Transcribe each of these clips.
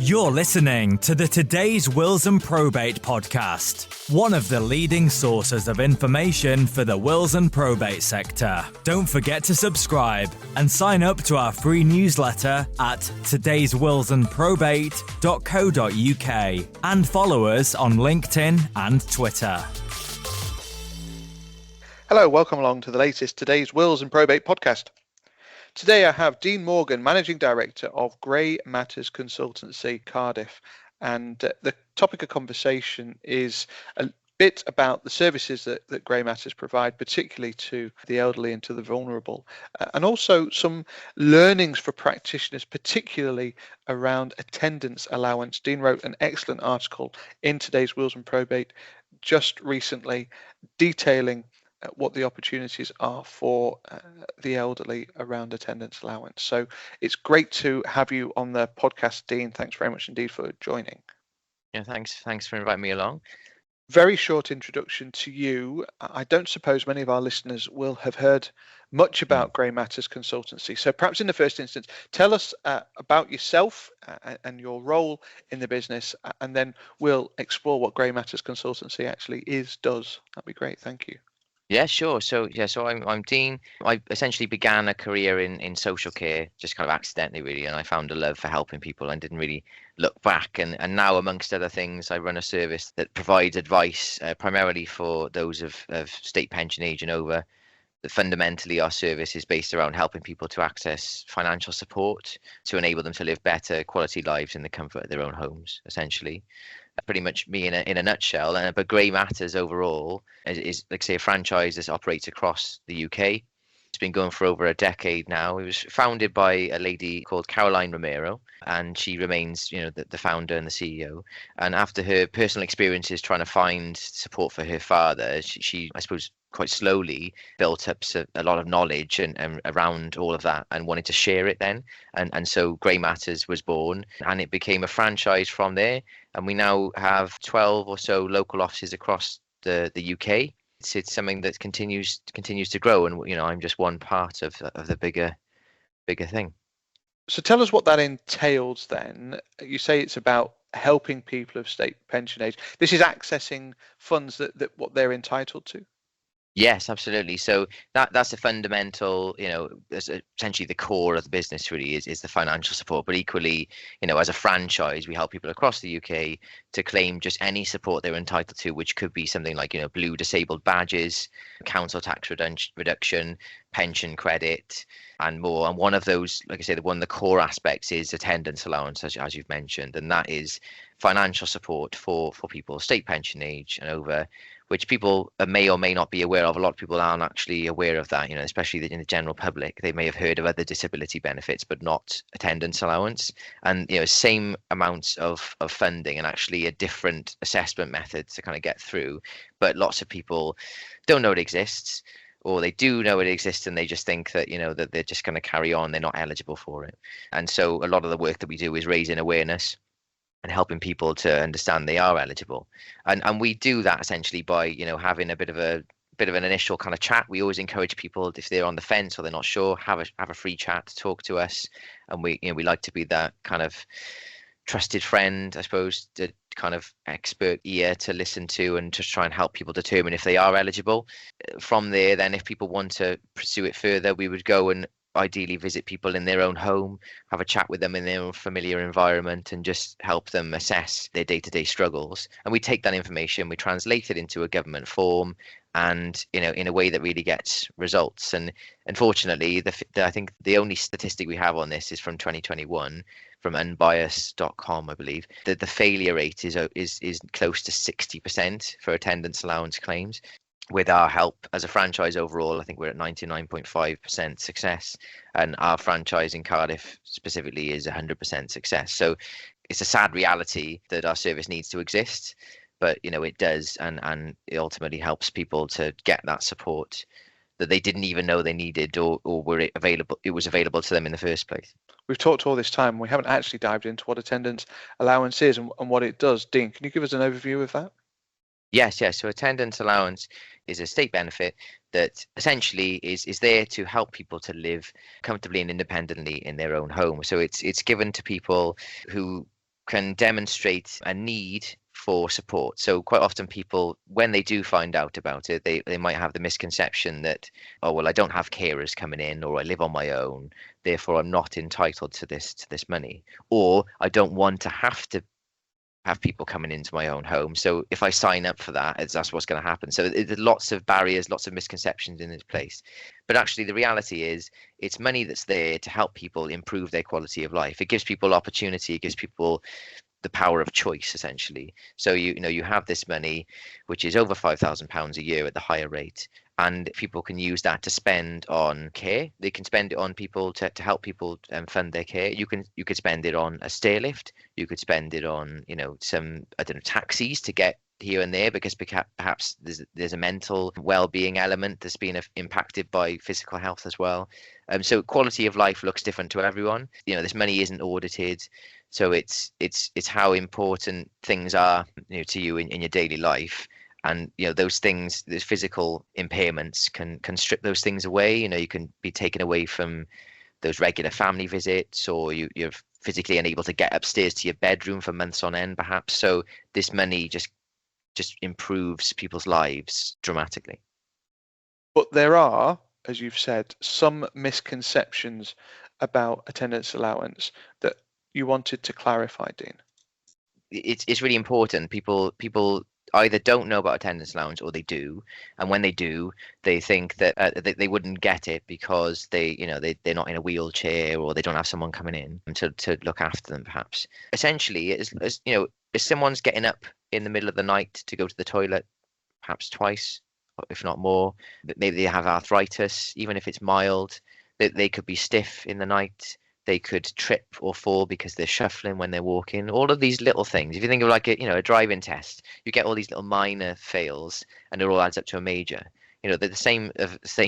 You're listening to the Today's Wills and Probate podcast, one of the leading sources of information for the wills and probate sector. Don't forget to subscribe and sign up to our free newsletter at todayswillsandprobate.co.uk and follow us on LinkedIn and Twitter. Hello, welcome along to the latest Today's Wills and Probate podcast. Today I have Dean Morgan, Managing Director of Grey Matters Consultancy, Cardiff, and the topic of conversation is a bit about the services that Grey Matters provide, particularly to the elderly and to the vulnerable, and also some learnings for practitioners, particularly around attendance allowance. Dean wrote an excellent article in Today's Wills and Probate just recently detailing what the opportunities are for the elderly around attendance allowance. So it's great to have you on the podcast, Dean. Thanks very much indeed for joining. Yeah, thanks for inviting me along. Very short introduction to you. I don't suppose many of our listeners will have heard much about Grey Matters Consultancy. So perhaps in the first instance, tell us about yourself and your role in the business, and then we'll explore what Grey Matters Consultancy actually does. That'd be great. Thank you. Yeah, sure. So I'm Dean. I essentially began a career in social care, just kind of accidentally, really, and I found a love for helping people and didn't really look back. And now, amongst other things, I run a service that provides advice primarily for those of state pension age and over. Fundamentally, our service is based around helping people to access financial support to enable them to live better quality lives in the comfort of their own homes, essentially. Pretty much me in a nutshell. But Grey Matters overall is like say a franchise that operates across the UK. It's been going for over a decade now. It was founded by a lady called Caroline Romero, and she remains, the founder and the CEO. And after her personal experiences trying to find support for her father, she I suppose quite slowly built up a lot of knowledge and around all of that and wanted to share it then. And so Grey Matters was born, and it became a franchise from there. And we now have 12 or so local offices across the UK. It's something that continues to grow, and I'm just one part of the bigger thing. So tell us what that entails then. You say it's about helping people of state pension age. This is accessing funds that what they're entitled to. Yes, absolutely. So that's the fundamental, essentially the core of the business really is the financial support. But equally, as a franchise, we help people across the UK to claim just any support they're entitled to, which could be something like, blue disabled badges, council tax reduction, pension credit, and more. And one of those, like I say, one of the core aspects is attendance allowance, as you've mentioned, and that is financial support for people state pension age and over, which people may or may not be aware of. A lot of people aren't actually aware of that, especially in the general public. They may have heard of other disability benefits, but not attendance allowance. And, same amounts of funding and actually a different assessment method to kind of get through. But lots of people don't know it exists, or they do know it exists and they just think that, that they're just going to carry on. They're not eligible for it. And so a lot of the work that we do is raising awareness and helping people to understand they are eligible. And we do that essentially by, having a bit of an initial kind of chat. We always encourage people, if they're on the fence or they're not sure, have a free chat, talk to us. And we like to be that kind of trusted friend, I suppose, the kind of expert ear to listen to and just try and help people determine if they are eligible. From there, then if people want to pursue it further, we would go and ideally visit people in their own home, have a chat with them in their own familiar environment, and just help them assess their day-to-day struggles. And we take that information, we translate it into a government form, and in a way that really gets results. And unfortunately, I think the only statistic we have on this is from 2021 from unbiased.com, I believe, that the failure rate is close to 60% for attendance allowance claims. With our help as a franchise overall, I think we're at 99.5% success, and our franchise in Cardiff specifically is 100% success. So it's a sad reality that our service needs to exist, but it does, and it ultimately helps people to get that support that they didn't even know they needed or it was available to them in the first place. We've talked all this time, we haven't actually dived into what attendance allowance is and what it does. Dean, can you give us an overview of that? Yes. So attendance allowance is a state benefit that essentially is there to help people to live comfortably and independently in their own home. So it's given to people who can demonstrate a need for support. So quite often people, when they do find out about it, they might have the misconception that, oh, well, I don't have carers coming in, or I live on my own, therefore I'm not entitled to this money, or I don't want to have people coming into my own home. So if I sign up for that, that's what's going to happen. So there's lots of barriers, lots of misconceptions in this place. But actually, the reality is it's money that's there to help people improve their quality of life. It gives people opportunity. It gives people the power of choice, essentially. So you have this money, which is over £5,000 a year at the higher rate, and people can use that to spend on care. They can spend it on people to help people fund their care. You could spend it on a stair lift. You could spend it on some, I don't know, taxis to get here and there, because perhaps there's a mental well-being element that's been impacted by physical health as well. So quality of life looks different to everyone. This money isn't audited. So it's how important things are, to you in your daily life, and those things, those physical impairments can strip those things away. You can be taken away from those regular family visits, or you're physically unable to get upstairs to your bedroom for months on end, perhaps. So this money just improves people's lives dramatically. But there are, as you've said, some misconceptions about attendance allowance that you wanted to clarify, Dean. It's really important. People either don't know about attendance allowance, or they do, and when they do, they think that they wouldn't get it because they're not in a wheelchair, or they don't have someone coming in to look after them, perhaps. Essentially, as if someone's getting up in the middle of the night to go to the toilet, perhaps twice, if not more, maybe they have arthritis, even if it's mild, they could be stiff in the night. They could trip or fall because they're shuffling when they're walking. All of these little things. If you think of like a driving test, you get all these little minor fails, and it all adds up to a major. The same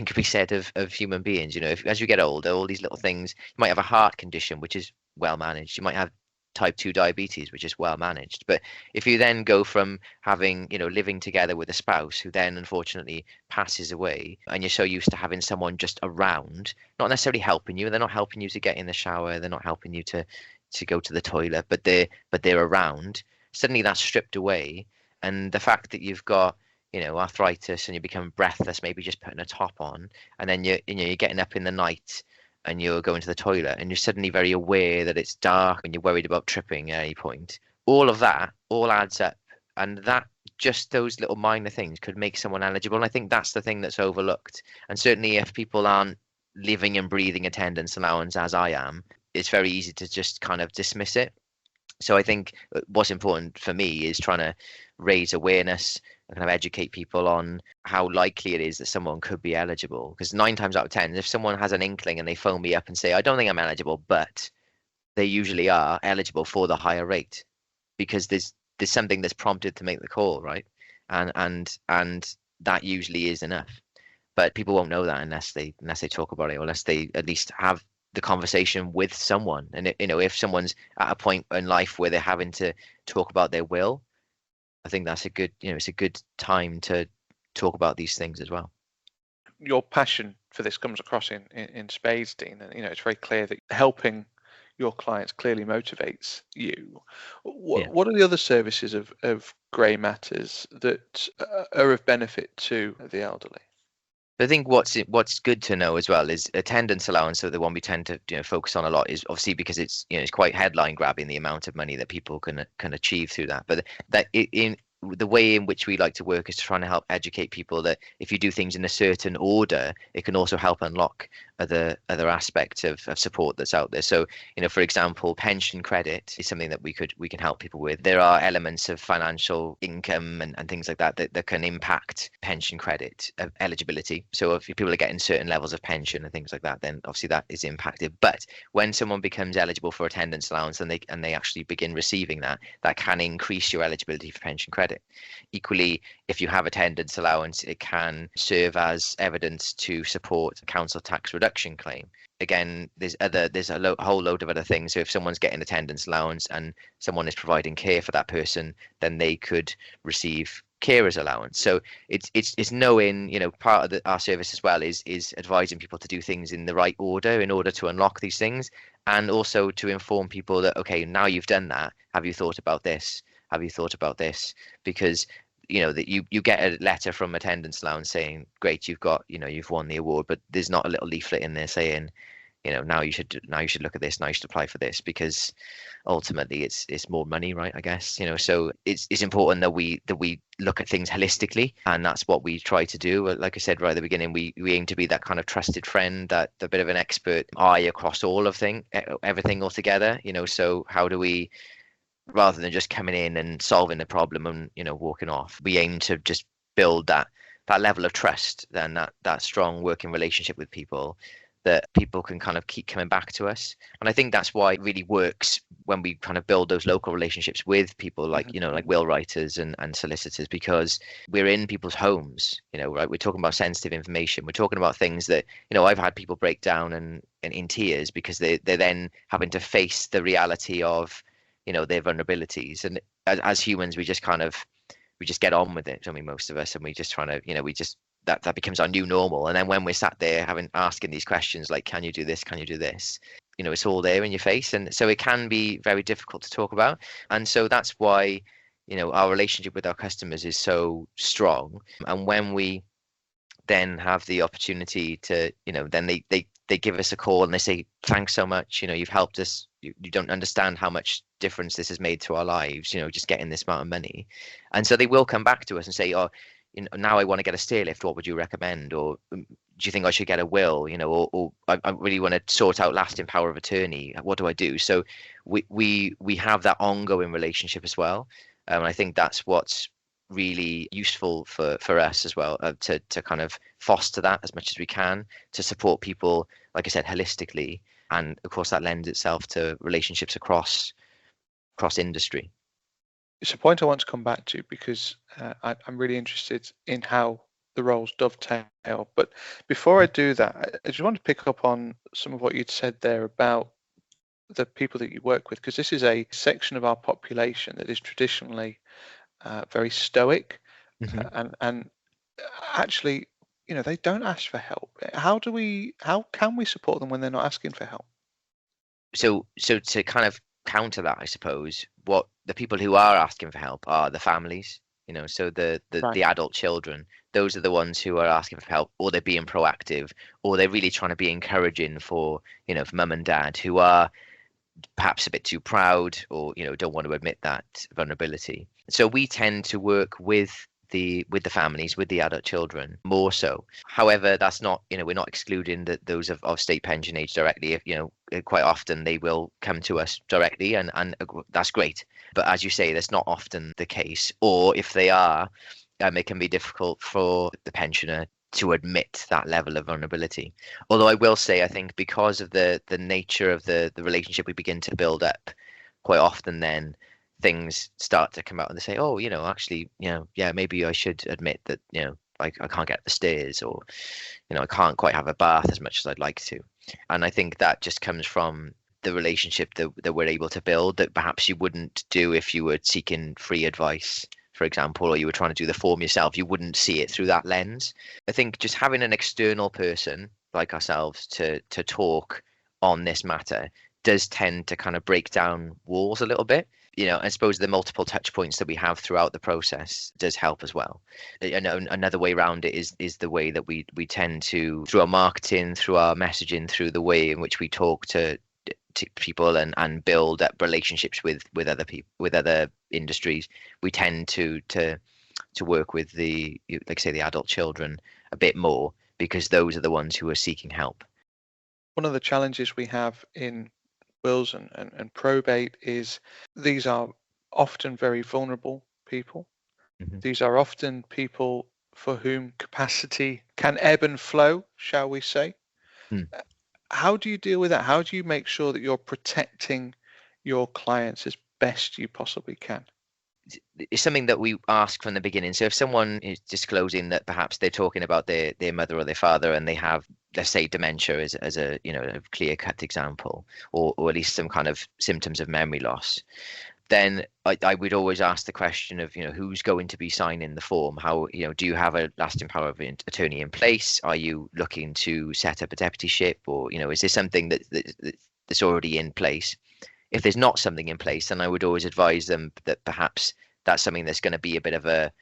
could be said of human beings. As you get older, all these little things. You might have a heart condition which is well managed. You might have type 2 diabetes, which is well managed. But if you then go from having, living together with a spouse who then unfortunately passes away, and you're so used to having someone just around, not necessarily helping you, they're not helping you to get in the shower, they're not helping you to go to the toilet, but they're around, suddenly that's stripped away. And the fact that you've got arthritis and you become breathless, maybe just putting a top on, and then you're getting up in the night and you're going to the toilet, and you're suddenly very aware that it's dark and you're worried about tripping at any point. All of that all adds up, and just those little minor things could make someone eligible. And I think that's the thing that's overlooked. And certainly if people aren't living and breathing attendance allowance as I am, it's very easy to just kind of dismiss it. So I think what's important for me is trying to raise awareness and kind of educate people on how likely it is that someone could be eligible. Because 9 times out of 10, if someone has an inkling and they phone me up and say, I don't think I'm eligible, but they usually are eligible for the higher rate, because there's something that's prompted to make the call, right? And that usually is enough. But people won't know that unless they talk about it, or unless they at least have the conversation with someone. And if someone's at a point in life where they're having to talk about their will, I think that's it's a good time to talk about these things as well. Your passion for this comes across in spades, Dean, and it's very clear that helping your clients clearly motivates you. What are the other services of Grey Matters that are of benefit to the elderly? I think what's good to know as well is attendance allowance. So the one we tend to focus on a lot is obviously because it's it's quite headline grabbing, the amount of money that people can achieve through that. But in the way in which we like to work is to try and help educate people that if you do things in a certain order, it can also help unlock other aspects of support that's out there. So, for example, pension credit is something that we can help people with. There are elements of financial income and things like that can impact pension credit eligibility. So if people are getting certain levels of pension and things like that, then obviously that is impacted. But when someone becomes eligible for attendance allowance and they actually begin receiving that can increase your eligibility for pension credit. Equally, if you have attendance allowance, it can serve as evidence to support a council tax reduction claim. Again, there's a whole load of other things. So if someone's getting attendance allowance and someone is providing care for that person, then they could receive carers allowance. So it's knowing, part of our service as well is advising people to do things in the right order in order to unlock these things. and also to inform people that, okay, now you've done that, have you thought about this? Have you thought about this? Because that you get a letter from attendance allowance saying, great, you've won the award, but there's not a little leaflet in there saying, now you should look at this, now you should apply for this, because ultimately it's more money, right? I guess, so it's important that we look at things holistically, and that's what we try to do. Like I said right at the beginning, we aim to be that kind of trusted friend, that the bit of an expert eye across all of everything altogether. So how do we, rather than just coming in and solving the problem and walking off, we aim to just build that level of trust, and that strong working relationship with people, that people can kind of keep coming back to us. And I think that's why it really works when we kind of build those local relationships with people like, like will writers and solicitors, because we're in people's homes, right? We're talking about sensitive information. We're talking about things that, I've had people break down and in tears because they're then having to face the reality of, their vulnerabilities. And as humans, we just get on with it. I mean, most of us, and we just trying to, that becomes our new normal. And then when we're sat there asking these questions like, can you do this, can you do this, it's all there in your face, and so it can be very difficult to talk about. And so that's why our relationship with our customers is so strong. And when we then have the opportunity to then they give us a call and they say, thanks so much, you've helped us, you don't understand how much difference this has made to our lives, just getting this amount of money. And so they will come back to us and say, oh, now I want to get a stair lift, what would you recommend? Or do you think I should get a will? Or I really want to sort out lasting power of attorney. What do I do? So we have that ongoing relationship as well. And I think that's what's really useful for us as well, to kind of foster that as much as we can, to support people, like I said, holistically. And of course, that lends itself to relationships across industry. It's a point I want to come back to, because I'm really interested in how the roles dovetail. But before I do that, I just want to pick up on some of what you'd said there about the people that you work with, because this is a section of our population that is traditionally very stoic, and actually, they don't ask for help. How can we support them when they're not asking for help? So to kind of counter that, I suppose, what the people who are asking for help are the families, so the adult children. Those are the ones who are asking for help, or they're being proactive, or they're really trying to be encouraging for for mum and dad, who are perhaps a bit too proud, or don't want to admit that vulnerability. So we tend to work with the families, with the adult children more so. However, that's not, we're not excluding those of state pension age directly. If quite often they will come to us directly, and that's great. But as you say, that's not often the case. Or if they are, it can be difficult for the pensioner to admit that level of vulnerability. Although I will say, I think because of the nature of the relationship we begin to build up, quite often then things start to come out and they say, oh, actually, yeah, maybe I should admit that, I can't get up the stairs, or, I can't quite have a bath as much as I'd like to. And I think that just comes from the relationship that we're able to build, that perhaps you wouldn't do if you were seeking free advice, for example, or you were trying to do the form yourself. You wouldn't see it through that lens. I think just having an external person like ourselves to talk on this matter does tend to kind of break down walls a little bit. I suppose the multiple touch points that we have throughout the process does help as well. Another way around it is the way that we tend to, through our marketing, through our messaging, through the way in which we talk to people and build up relationships with other people, with other industries, we tend to work with the adult children a bit more, because those are the ones who are seeking help. One of the challenges we have in wills and probate is these are often very vulnerable people. These are often people for whom capacity can ebb and flow, shall we say. How do you deal with that? How do you make sure that you're protecting your clients as best you possibly can? It's something that we ask from the beginning. So if someone is disclosing that perhaps they're talking about their mother or their father, and they have, let's say, dementia as a a clear-cut example, or at least some kind of symptoms of memory loss, then I would always ask the question of, who's going to be signing the form? How, do you have a lasting power of attorney in place? Are you looking to set up a deputyship, or, is this something that that's already in place. If there's not something in place, then I would always advise them that perhaps that's something that's going to be a bit of a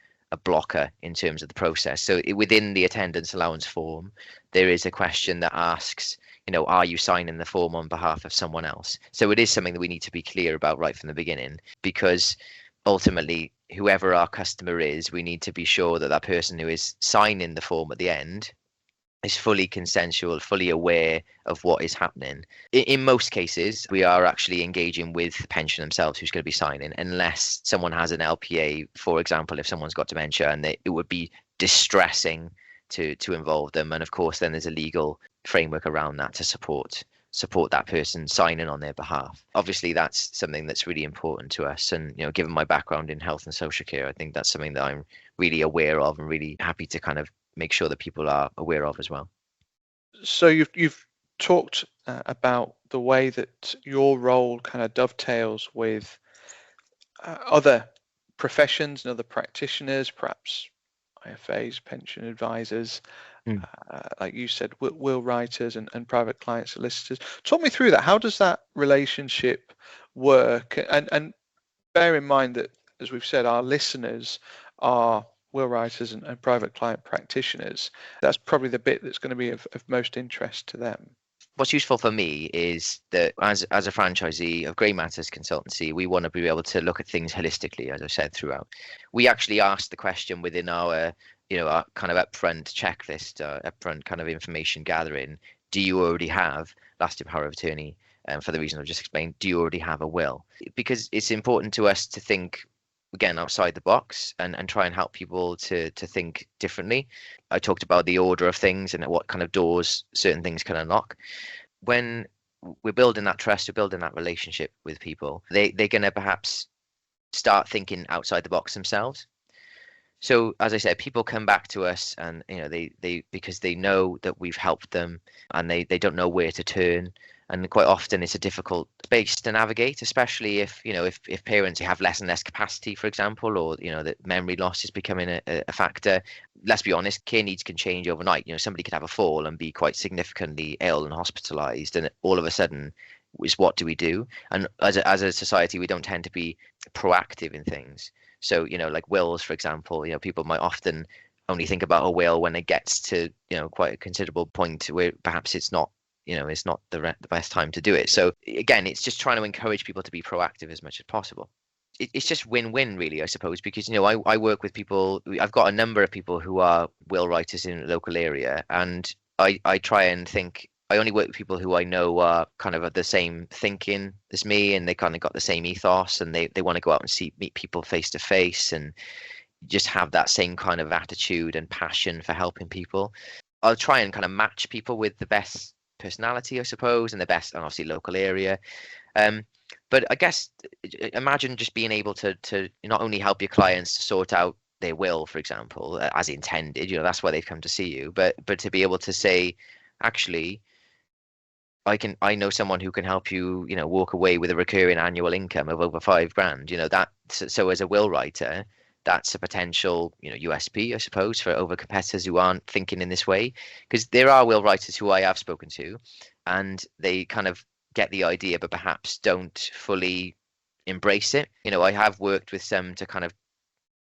blocker in terms of the process. So within the attendance allowance form, there is a question that asks, are you signing the form on behalf of someone else? So it is something that we need to be clear about right from the beginning, because ultimately, whoever our customer is, we need to be sure that that person who is signing the form at the end is fully consensual, fully aware of what is happening. In most cases, we are actually engaging with the pensioner themselves who's going to be signing, unless someone has an LPA, for example, if someone's got dementia, and it would be distressing to involve them. And of course, then there's a legal framework around that to support that person signing on their behalf. Obviously, that's something that's really important to us. And, given my background in health and social care, I think that's something that I'm really aware of and really happy to kind of make sure that people are aware of as well. So you've talked about the way that your role kind of dovetails with other professions and other practitioners, perhaps IFAs, pension advisors, like you said, will writers and private client solicitors. Talk me through that. How does that relationship work? And bear in mind that, as we've said, our listeners are will writers and private client practitioners. That's probably the bit that's going to be of most interest to them. What's useful for me is that as a franchisee of Grey Matters Consultancy, we want to be able to look at things holistically, as I've said throughout. We actually asked the question within our kind of upfront checklist, upfront kind of information gathering. Do you already have lasting power of attorney? For the reason I've just explained, do you already have a will? Because it's important to us to think, again, outside the box and try and help people to think differently. I talked about the order of things and what kind of doors certain things can unlock. When we're building that trust, we're building that relationship with people, they're going to perhaps start thinking outside the box themselves. So, as I said, people come back to us and, they because they know that we've helped them and they don't know where to turn. And quite often it's a difficult space to navigate, especially if parents have less and less capacity, for example, or, that memory loss is becoming a factor. Let's be honest, care needs can change overnight. Somebody could have a fall and be quite significantly ill and hospitalized. And all of a sudden, is what do we do? And as a society, we don't tend to be proactive in things. So, like wills, for example, people might often only think about a will when it gets to, quite a considerable point where perhaps it's not the best time to do it. So again, it's just trying to encourage people to be proactive as much as possible. It's just win-win, really, I suppose, because I work with people. I've got a number of people who are will writers in the local area, and I try and think. I only work with people who I know are kind of the same thinking as me, and they kind of got the same ethos, and they want to go out and meet people face to face, and just have that same kind of attitude and passion for helping people. I'll try and kind of match people with the best personality, I suppose, and the best, and obviously local area. But I guess imagine just being able to not only help your clients to sort out their will, for example, as intended, that's why they've come to see you, but to be able to say, actually, I know someone who can help you, walk away with a recurring annual income of over $5,000. That so as a will writer, that's a potential, USP, I suppose, for over competitors who aren't thinking in this way. Because there are will writers who I have spoken to, and they kind of get the idea, but perhaps don't fully embrace it. I have worked with some to kind of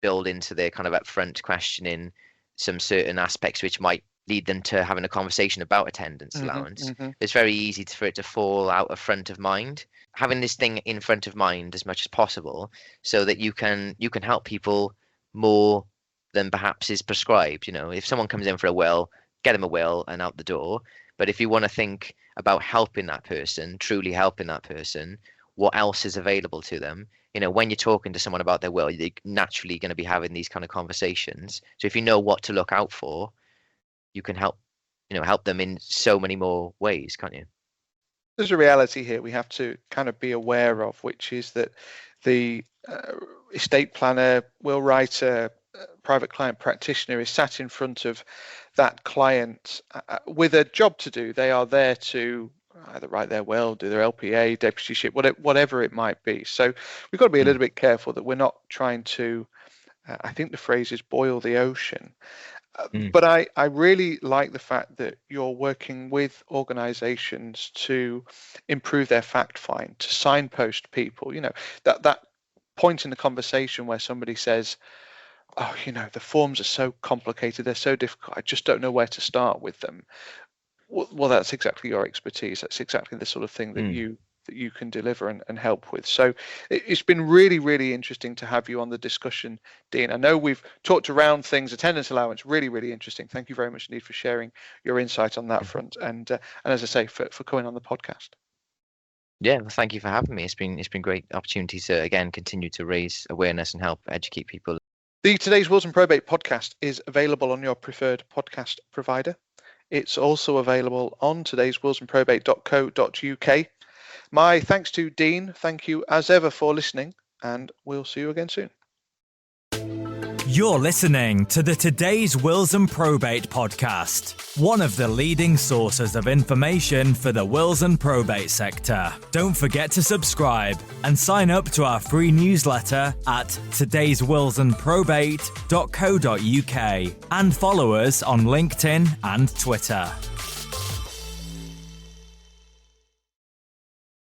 build into their kind of upfront questioning some certain aspects which might lead them to having a conversation about attendance allowance. It's very easy for it to fall out of front of mind. Having this thing in front of mind as much as possible, so that you can help people more than perhaps is prescribed. If someone comes in for a will, get them a will and out the door. But if you want to think about helping that person, truly helping that person, what else is available to them? When you're talking to someone about their will, you're naturally going to be having these kind of conversations. So if you know what to look out for, you can help them in so many more ways, can't you? There's a reality here we have to kind of be aware of, which is that the estate planner, will writer, private client practitioner is sat in front of that client with a job to do. They are there to either write their will, do their LPA, deputyship, whatever it might be. So we've got to be a little bit careful that we're not trying to, I think the phrase is boil the ocean. But I really like the fact that you're working with organisations to improve their fact find, to signpost people. That point in the conversation where somebody says, oh, the forms are so complicated, they're so difficult, I just don't know where to start with them. Well, that's exactly your expertise. That's exactly the sort of thing that you can deliver and help with. So it's been really, really interesting to have you on the discussion, Dean. I know we've talked around things, attendance allowance, really, really interesting. Thank you very much indeed for sharing your insight on that front. And as I say, for coming on the podcast. Yeah, well, thank you for having me. It's been great opportunity to, again, continue to raise awareness and help educate people. The Today's Wills and Probate podcast is available on your preferred podcast provider. It's also available on todayswillsandprobate.co.uk. My thanks to Dean. Thank you as ever for listening, and we'll see you again soon. You're listening to the Today's Wills and Probate podcast, one of the leading sources of information for the wills and probate sector. Don't forget to subscribe and sign up to our free newsletter at todayswillsandprobate.co.uk and follow us on LinkedIn and Twitter.